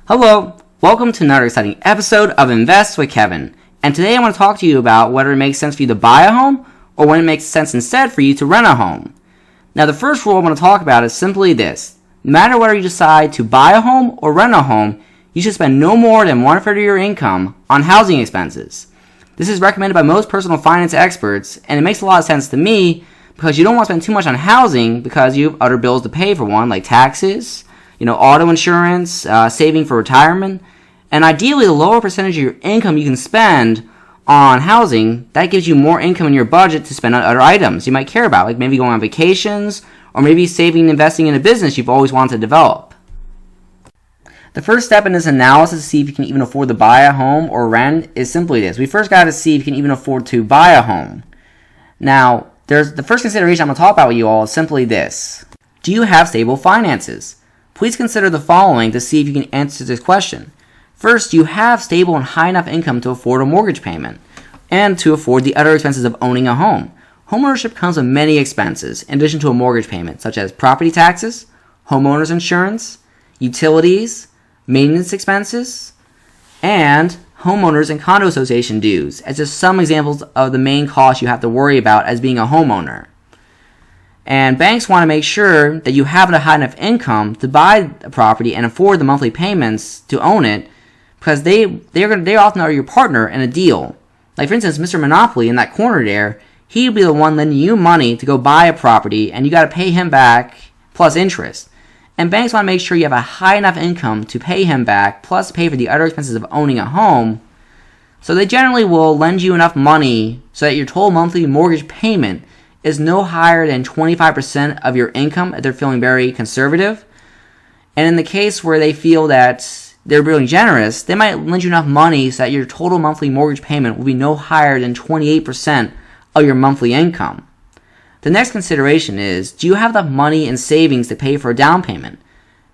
Hello, welcome to another exciting episode of Invest with Kevin. And today I want to talk to you about whether it makes sense for you to buy a home or when it makes sense instead for you to rent a home. Now the first rule I want to talk about is simply this. No matter whether you decide to buy a home or rent a home, you should spend no more than 1/3 of your income on housing expenses. This is recommended by most personal finance experts, and it makes a lot of sense to me because you don't want to spend too much on housing because you have other bills to pay for one, like taxes, auto insurance, saving for retirement. And ideally, the lower percentage of your income you can spend on housing, that gives you more income in your budget to spend on other items you might care about, like maybe going on vacations, or maybe saving and investing in a business you've always wanted to develop. The first step in this analysis to see if you can even afford to buy a home or rent is simply this. We first got to see if you can even afford to buy a home. Now, the first consideration I'm going to talk about with you all is simply this. Do you have stable finances? Please consider the following to see if you can answer this question. First, do you have stable and high enough income to afford a mortgage payment and to afford the other expenses of owning a home? Homeownership comes with many expenses in addition to a mortgage payment, such as property taxes, homeowners insurance, utilities, maintenance expenses, and homeowners and condo association dues, as just some examples of the main costs you have to worry about as being a homeowner. And banks want to make sure that you have a high enough income to buy a property and afford the monthly payments to own it, because they often are your partner in a deal. Like for instance, Mr. Monopoly in that corner there, he'd be the one lending you money to go buy a property, and you got to pay him back plus interest. And banks want to make sure you have a high enough income to pay him back, plus pay for the other expenses of owning a home. So they generally will lend you enough money so that your total monthly mortgage payment is no higher than 25% of your income if they're feeling very conservative. And in the case where they feel that they're really generous, they might lend you enough money so that your total monthly mortgage payment will be no higher than 28% of your monthly income. The next consideration is, do you have enough money in savings to pay for a down payment?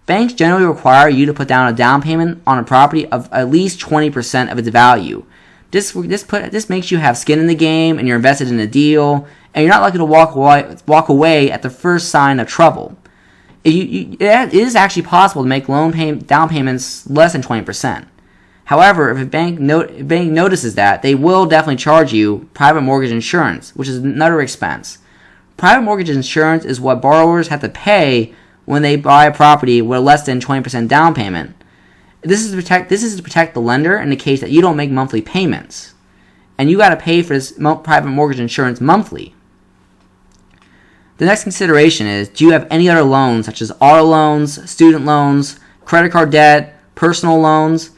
Banks generally require you to put down a down payment on a property of at least 20% of its value. This makes you have skin in the game, and you're invested in a deal, and you're not likely to walk away at the first sign of trouble. It is actually possible to make down payments less than 20%. However, if a bank notices that, they will definitely charge you private mortgage insurance, which is another expense. Private mortgage insurance is what borrowers have to pay when they buy a property with less than 20% down payment. This is to protect the lender in the case that you don't make monthly payments, and you got to pay for this private mortgage insurance monthly. The next consideration is, do you have any other loans such as auto loans, student loans, credit card debt, personal loans?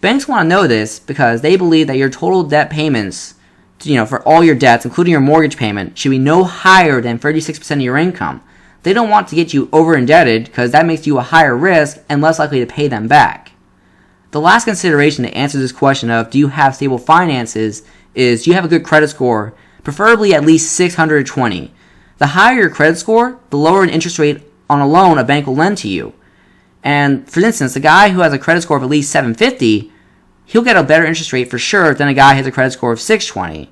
Banks want to know this because they believe that your total debt payments, for all your debts, including your mortgage payment, should be no higher than 36% of your income. They don't want to get you over indebted because that makes you a higher risk and less likely to pay them back. The last consideration to answer this question of do you have stable finances is, do you have a good credit score, preferably at least 620. The higher your credit score, the lower an interest rate on a loan a bank will lend to you. And for instance, the guy who has a credit score of at least 750, he'll get a better interest rate for sure than a guy who has a credit score of 620.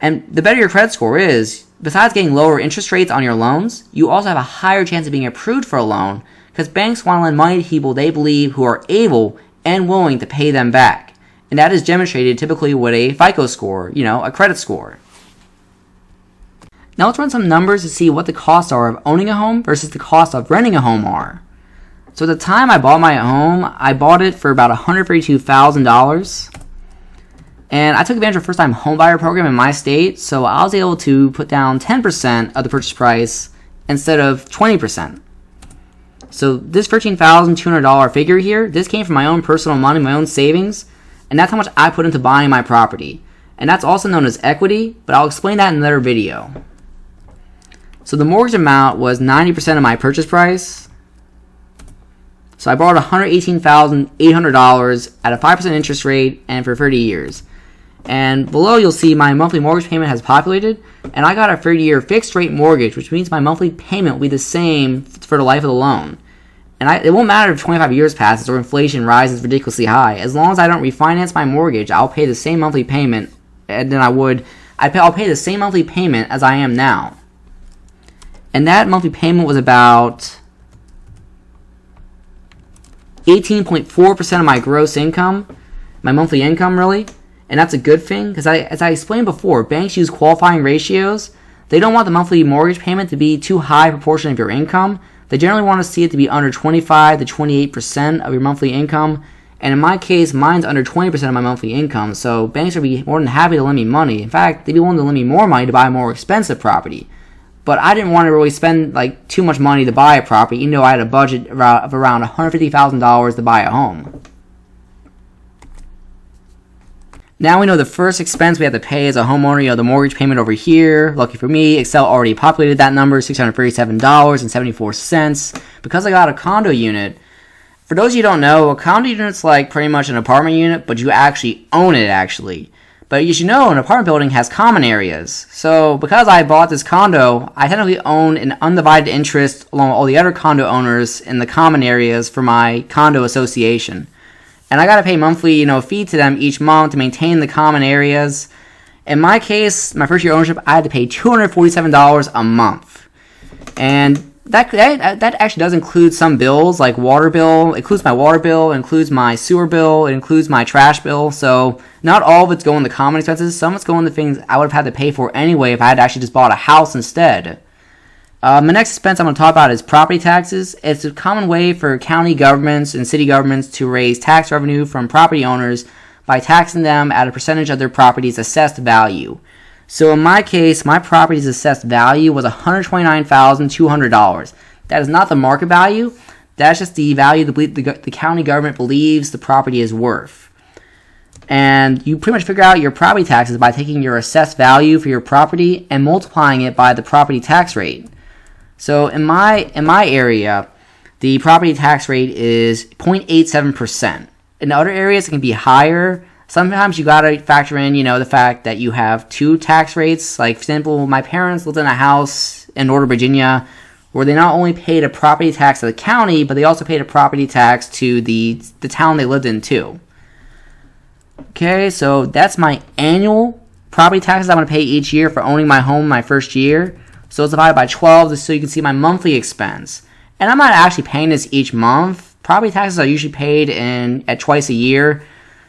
And the better your credit score is, besides getting lower interest rates on your loans, you also have a higher chance of being approved for a loan because banks want to lend money to people they believe who are able and willing to pay them back. And that is demonstrated typically with a FICO score, a credit score. Now let's run some numbers to see what the costs are of owning a home versus the cost of renting a home are. So at the time I bought my home, I bought it for about $132,000. And I took advantage of the first-time homebuyer program in my state, so I was able to put down 10% of the purchase price instead of 20%. So this $13,200 figure here, this came from my own personal money, my own savings, and that's how much I put into buying my property. And that's also known as equity, but I'll explain that in another video. So the mortgage amount was 90% of my purchase price. So I borrowed $118,800 at a 5% interest rate and for 30 years. And below you'll see my monthly mortgage payment has populated, and I got a 30-year fixed rate mortgage, which means my monthly payment will be the same for the life of the loan. And it won't matter if 25 years passes or inflation rises ridiculously high. As long as I don't refinance my mortgage, I'll pay the same monthly payment I'll pay the same monthly payment as I am now. And that monthly payment was about 18.4% of my gross income, my monthly income really, and that's a good thing because as I explained before, banks use qualifying ratios. They don't want the monthly mortgage payment to be too high proportion of your income. They generally want to see it to be under 25 to 28% of your monthly income. And in my case, mine's under 20% of my monthly income, so banks would be more than happy to lend me money. In fact, they'd be willing to lend me more money to buy a more expensive property. But I didn't want to really spend too much money to buy a property, even though I had a budget of around $150,000 to buy a home. Now we know the first expense we have to pay as a homeowner, the mortgage payment over here. Lucky for me, Excel already populated that number, $637.74. Because I got a condo unit, for those of you who don't know, a condo unit's like pretty much an apartment unit, but you actually own it actually. But you should know an apartment building has common areas. So because I bought this condo, I technically own an undivided interest along with all the other condo owners in the common areas for my condo association. And I got to pay monthly, fee to them each month to maintain the common areas. In my case, my first year ownership, I had to pay $247 a month. And that actually does include some bills, like water bill. It includes my water bill, it includes my sewer bill, it includes my trash bill. So not all of it's going to common expenses. Some of it's going to things I would have had to pay for anyway if I had actually just bought a house instead. My next expense I'm going to talk about is property taxes. It's a common way for county governments and city governments to raise tax revenue from property owners by taxing them at a percentage of their property's assessed value. So in my case, my property's assessed value was $129,200. That is not the market value. That's just the value the county government believes the property is worth. And you pretty much figure out your property taxes by taking your assessed value for your property and multiplying it by the property tax rate. So in my area, the property tax rate is 0.87%. In other areas, it can be higher. Sometimes you gotta factor in, the fact that you have two tax rates. Like, for example, my parents lived in a house in Northern Virginia where they not only paid a property tax to the county, but they also paid a property tax to the town they lived in too. Okay, so that's my annual property taxes I'm gonna pay each year for owning my home my first year. So it's divided by 12 just so you can see my monthly expense. And I'm not actually paying this each month. Property taxes are usually paid at twice a year.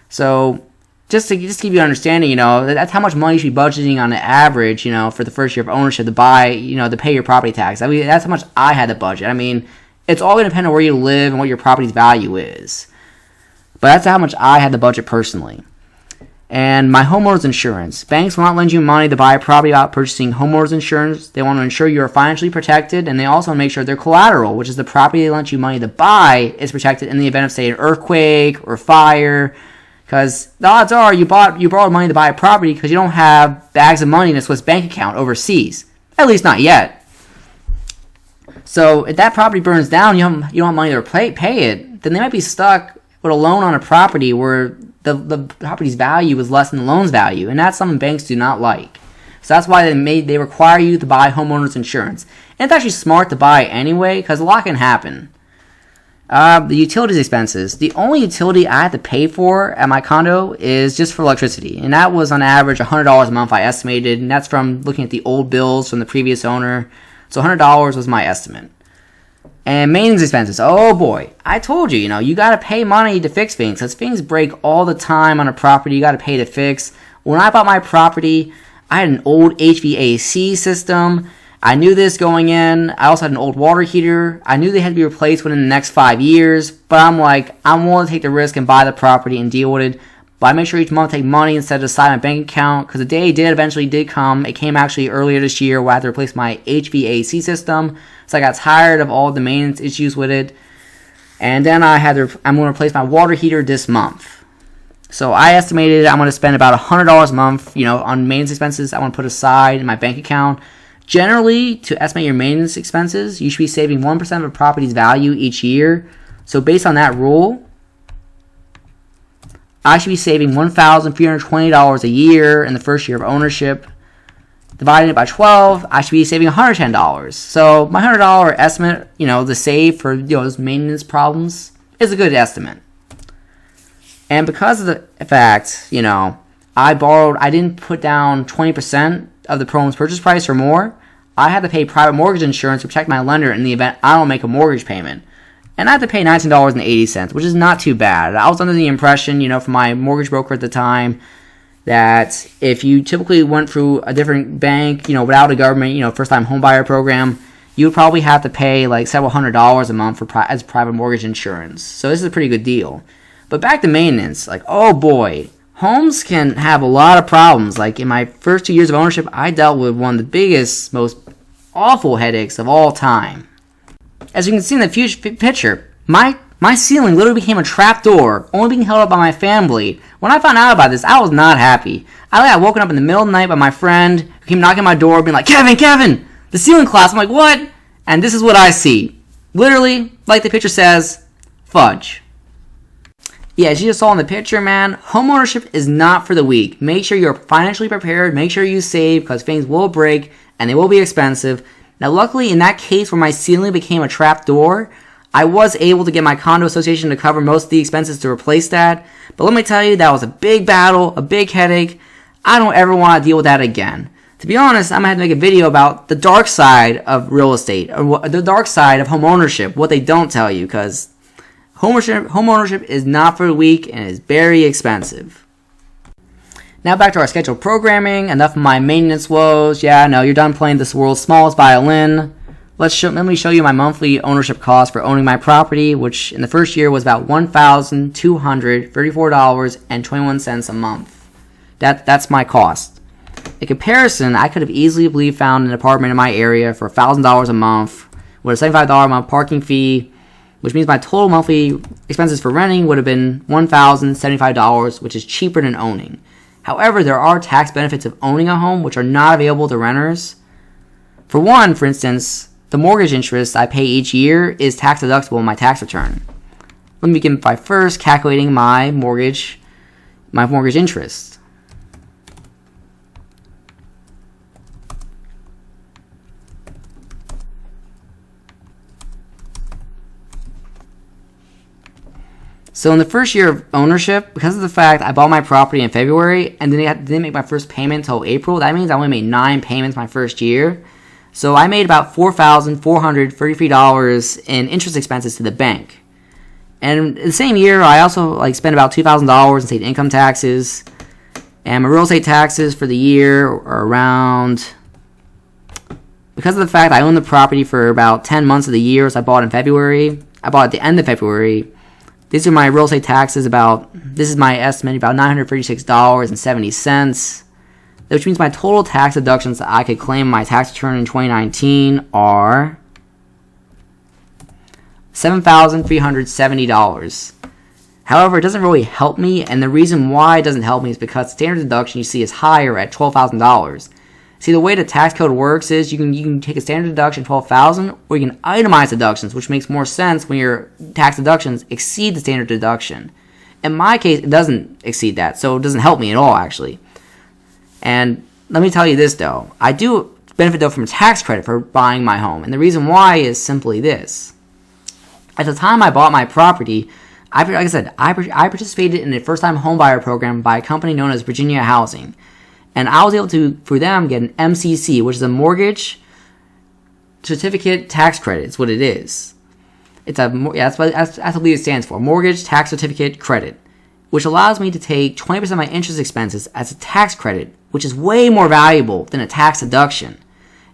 So just to give you an understanding, that's how much money you should be budgeting on an average, for the first year of ownership to buy, to pay your property tax. I mean, that's how much I had to budget. I mean, it's all going to depend on where you live and what your property's value is. But that's how much I had to budget personally. And my homeowner's insurance. Banks will not lend you money to buy a property without purchasing homeowner's insurance. They want to ensure you are financially protected, and they also want to make sure their collateral, which is the property they lent you money to buy, is protected in the event of, say, an earthquake or fire. Because the odds are you borrowed money to buy a property because you don't have bags of money in a Swiss bank account overseas. At least not yet. So if that property burns down, you don't have money to pay it, then they might be stuck with a loan on a property where the property's value is less than the loan's value, and that's something banks do not like. So that's why they require you to buy homeowners insurance. And it's actually smart to buy anyway, because a lot can happen. The utilities expenses. The only utility I had to pay for at my condo is just for electricity, and that was on average $100 a month I estimated, and that's from looking at the old bills from the previous owner. So $100 was my estimate. And maintenance expenses. Oh boy, I told you, you got to pay money to fix things. Because things break all the time on a property, you got to pay to fix. When I bought my property, I had an old HVAC system. I knew this going in. I also had an old water heater. I knew they had to be replaced within the next 5 years. But I'm like, I'm willing to take the risk and buy the property and deal with it. But I make sure each month I take money instead of aside my bank account. Because the day eventually did come. It came actually earlier this year where I had to replace my HVAC system. So I got tired of all the maintenance issues with it. And then I'm going to replace my water heater this month. So I estimated I'm going to spend about $100 a month, on maintenance expenses I want to put aside in my bank account. Generally, to estimate your maintenance expenses, you should be saving 1% of a property's value each year. So based on that rule, I should be saving $1,320 a year in the first year of ownership. Dividing it by 12, I should be saving $110. So my $100 estimate, to save for those maintenance problems is a good estimate. And because of the fact, I didn't put down 20% of the home's purchase price or more, I had to pay private mortgage insurance to protect my lender in the event I don't make a mortgage payment. and I had to pay $19.80, which is not too bad. I was under the impression, from my mortgage broker at the time, that if you typically went through a different bank, without a government, first-time homebuyer program, you would probably have to pay like several $100s a month as private mortgage insurance. So this is a pretty good deal. But back to maintenance, oh boy, homes can have a lot of problems. Like in my first 2 years of ownership, I dealt with one of the biggest, most awful headaches of all time. As you can see in the picture, my ceiling literally became a trapdoor, only being held up by my family. When I found out about this, I was not happy. I got woken up in the middle of the night by my friend who came knocking on my door, being like, Kevin, the ceiling collapsed. I'm like, what? And this is what I see. Literally, like the picture says, fudge. Yeah, as you just saw in the picture, man, homeownership is not for the weak. Make sure you're financially prepared. Make sure you save, because things will break and they will be expensive. Now, luckily, in that case where my ceiling became a trap door, I was able to get my condo association to cover most of the expenses to replace that. But let me tell you, that was a big battle, a big headache. I don't ever want to deal with that again. To be honest, I'm going to have to make a video about the dark side of real estate, or the dark side of homeownership, what they don't tell you, because homeownership is not for the weak and is very expensive. Now back to our scheduled programming. Enough of my maintenance woes. Yeah, no, you're done playing this world's smallest violin. Let me show you my monthly ownership cost for owning my property, which in the first year was about $1,234.21 a month. That's my cost. In comparison, I could have easily found an apartment in my area for $1,000 a month with a $75 a month parking fee, which means my total monthly expenses for renting would have been $1,075, which is cheaper than owning. However, there are tax benefits of owning a home which are not available to renters. For one, for instance, the mortgage interest I pay each year is tax deductible in my tax return. Let me begin by first calculating my mortgage interest. So in the first year of ownership, because of the fact I bought my property in February and didn't make my first payment until April, that means I only made 9 payments my first year. So I made about $4,433 in interest expenses to the bank. And in the same year, I also spent about $2,000 in state income taxes. And my real estate taxes for the year are around, because of the fact I owned the property for about 10 months of the year, so I bought at the end of February. These are my real estate taxes. This is my estimate, about $936.70, which means my total tax deductions that I could claim in my tax return in 2019 are $7,370. However, it doesn't really help me, and the reason why it doesn't help me is because the standard deduction you see is higher at $12,000. See, the way the tax code works is you can take a standard deduction, $12,000, or you can itemize deductions, which makes more sense when your tax deductions exceed the standard deduction. In my case, it doesn't exceed that, so it doesn't help me at all, actually. And let me tell you this, though. I do benefit, though, from a tax credit for buying my home, and the reason why is simply this. At the time I bought my property, I participated in a first-time homebuyer program by a company known as Virginia Housing. And I was able to, through them, get an MCC, which is a mortgage certificate tax credit. It's what it is. That's what I believe it stands for, mortgage tax certificate credit, which allows me to take 20% of my interest expenses as a tax credit, which is way more valuable than a tax deduction.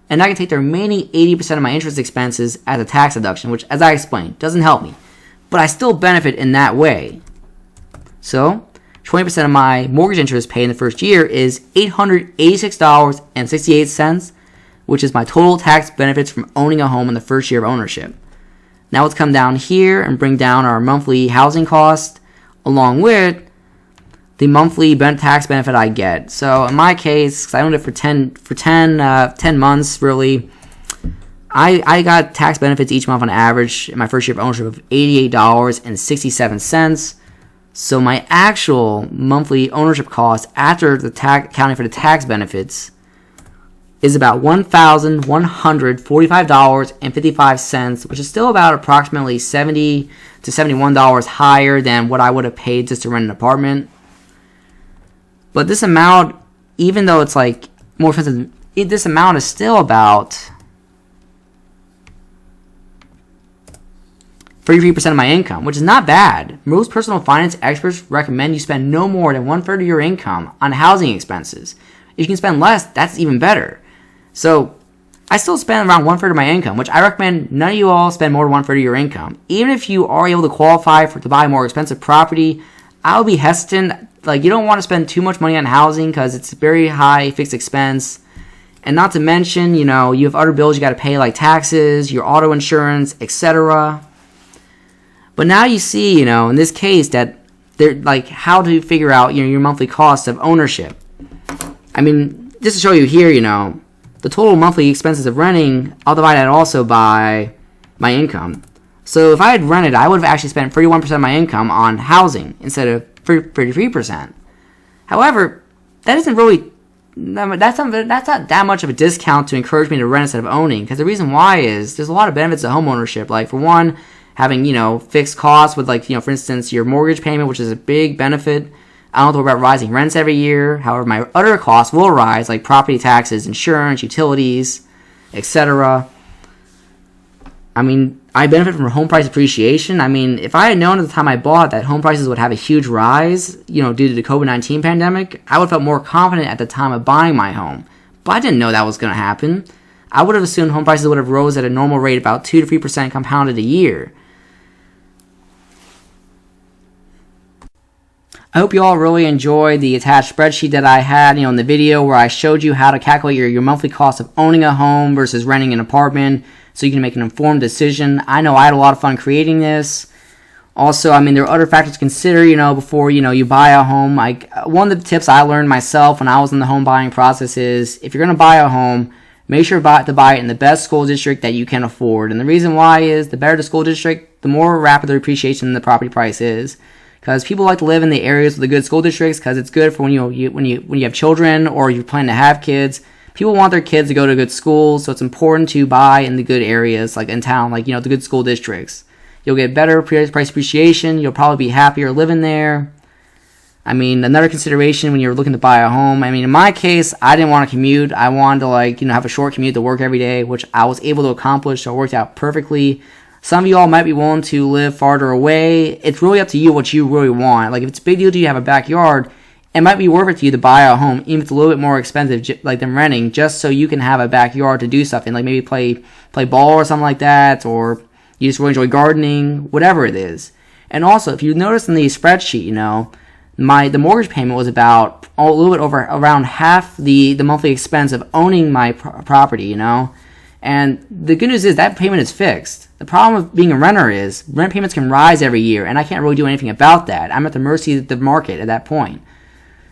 And I can take the remaining 80% of my interest expenses as a tax deduction, which, as I explained, doesn't help me. But I still benefit in that way. So 20% of my mortgage interest paid in the first year is $886.68, which is my total tax benefits from owning a home in the first year of ownership. Now let's come down here and bring down our monthly housing cost along with the monthly tax benefit I get. So in my case, because I owned it for 10 months, really, I got tax benefits each month on average in my first year of ownership of $88.67. So my actual monthly ownership cost after accounting for the tax benefits is about $1,145.55, which is still about approximately $70 to $71 higher than what I would have paid just to rent an apartment. But this amount, even though it's more expensive, this amount is still about 33% of my income, which is not bad. Most personal finance experts recommend you spend no more than 1/3 of your income on housing expenses. If you can spend less, that's even better. So I still spend around 1/3 of my income, which I recommend none of you all spend more than 1/3 of your income. Even if you are able to qualify to buy a more expensive property, I would be hesitant. Like, you don't want to spend too much money on housing because it's a very high fixed expense. And not to mention, you have other bills you got to pay like taxes, your auto insurance, etc. But now you see, in this case that they're like how to figure out, your monthly cost of ownership. I mean, just to show you here, the total monthly expenses of renting, I'll divide that also by my income. So if I had rented, I would have actually spent 31% of my income on housing instead of 33%. However, that isn't really, that's not that much of a discount to encourage me to rent instead of owning. Because the reason why is there's a lot of benefits to homeownership. Like, for one, having, fixed costs with, like, for instance, your mortgage payment, which is a big benefit. I don't have to worry about rising rents every year. However, my other costs will rise, like property taxes, insurance, utilities, etc. I mean, I benefit from home price appreciation. I mean, if I had known at the time I bought that home prices would have a huge rise, due to the COVID-19 pandemic, I would have felt more confident at the time of buying my home. But I didn't know that was going to happen. I would have assumed home prices would have rose at a normal rate about 2 to 3% compounded a year. I hope you all really enjoyed the attached spreadsheet that I had, in the video where I showed you how to calculate your monthly cost of owning a home versus renting an apartment so you can make an informed decision. I know I had a lot of fun creating this. Also, I mean, there are other factors to consider, before, you buy a home. Like, one of the tips I learned myself when I was in the home buying process is if you're going to buy a home, make sure to buy it in the best school district that you can afford. And the reason why is the better the school district, the more rapid the appreciation the property price is. Because people like to live in the areas with the good school districts because it's good for when you have children or you plan to have kids. People want their kids to go to good schools, so it's important to buy in the good areas, like in town, like the good school districts. You'll get better price appreciation. You'll probably be happier living there. I mean, another consideration when you're looking to buy a home. I mean, in my case, I didn't want to commute. I wanted to have a short commute to work every day, which I was able to accomplish, so it worked out perfectly. Some of y'all might be willing to live farther away. It's really up to you what you really want. Like, if it's a big deal to you to have a backyard, it might be worth it to you to buy a home, even if it's a little bit more expensive, than renting, just so you can have a backyard to do something, like maybe play ball or something like that, or you just really enjoy gardening, whatever it is. And also, if you notice in the spreadsheet, the mortgage payment was about a little bit over around half the monthly expense of owning my property, And the good news is that payment is fixed. The problem with being a renter is rent payments can rise every year, and I can't really do anything about that. I'm at the mercy of the market at that point.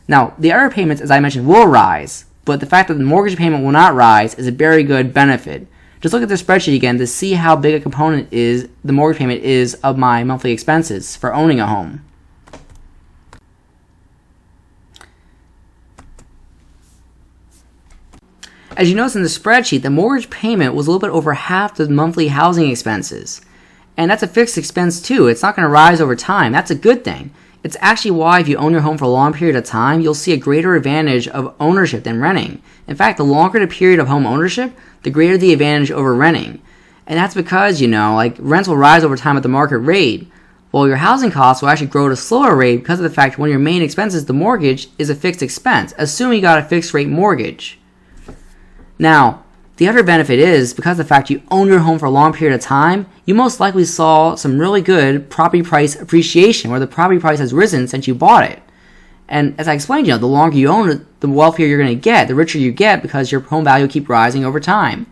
Now, the other payments, as I mentioned, will rise, but the fact that the mortgage payment will not rise is a very good benefit. Just look at the spreadsheet again to see how big a component the mortgage payment is of my monthly expenses for owning a home. As you notice in the spreadsheet, the mortgage payment was a little bit over half the monthly housing expenses. And that's a fixed expense too. It's not going to rise over time. That's a good thing. It's actually why if you own your home for a long period of time, you'll see a greater advantage of ownership than renting. In fact, the longer the period of home ownership, the greater the advantage over renting. And that's because, rents will rise over time at the market rate, while your housing costs will actually grow at a slower rate because of the fact one of your main expenses, the mortgage, is a fixed expense, assuming you got a fixed rate mortgage. Now, the other benefit is, because of the fact you own your home for a long period of time, you most likely saw some really good property price appreciation, where the property price has risen since you bought it. And as I explained, the longer you own it, the wealthier you're going to get, the richer you get, because your home value will keep rising over time.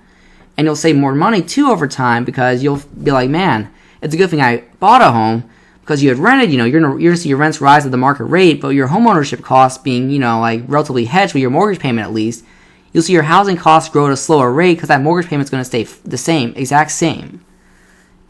And you'll save more money, too, over time, because you'll be like, man, it's a good thing I bought a home, because you had rented, you're going to see your rents rise at the market rate, but your home ownership costs being, relatively hedged with your mortgage payment at least, you'll see your housing costs grow at a slower rate because that mortgage payment's going to stay the same, exact same.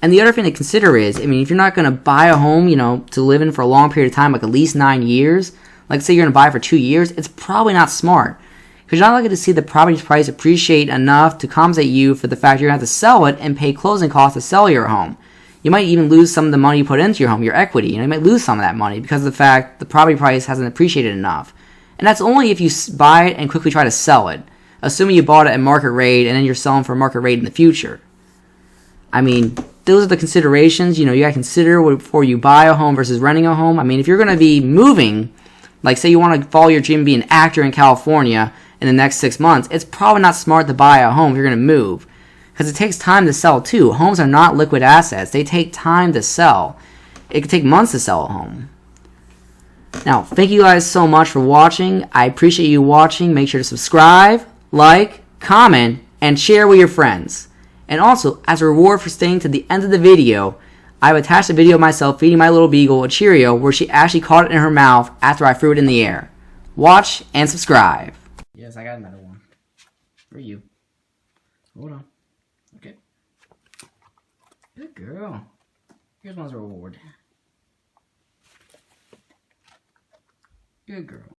And the other thing to consider is, if you're not going to buy a home, to live in for a long period of time, like at least 9 years, like say you're going to buy it for 2 years, it's probably not smart. Because you're not likely to see the property price appreciate enough to compensate you for the fact you're going to have to sell it and pay closing costs to sell your home. You might even lose some of the money you put into your home, your equity. You might lose some of that money because of the fact the property price hasn't appreciated enough. And that's only if you buy it and quickly try to sell it, assuming you bought it at market rate and then you're selling for market rate in the future. those are the considerations, you gotta consider before you buy a home versus renting a home. I mean, if you're gonna be moving, like say you want to follow your dream and be an actor in California in the next 6 months, it's probably not smart to buy a home if you're gonna move. Because it takes time to sell too. Homes are not liquid assets. They take time to sell. It could take months to sell a home. Now, thank you guys so much for watching. I appreciate you watching. Make sure to subscribe, like, comment, and share with your friends. And also, as a reward for staying to the end of the video, I've attached a video of myself feeding my little beagle a Cheerio where she actually caught it in her mouth after I threw it in the air. Watch and subscribe. Yes, I got another one. For you. Hold on. Okay. Good girl. Here's one's reward. Good girl.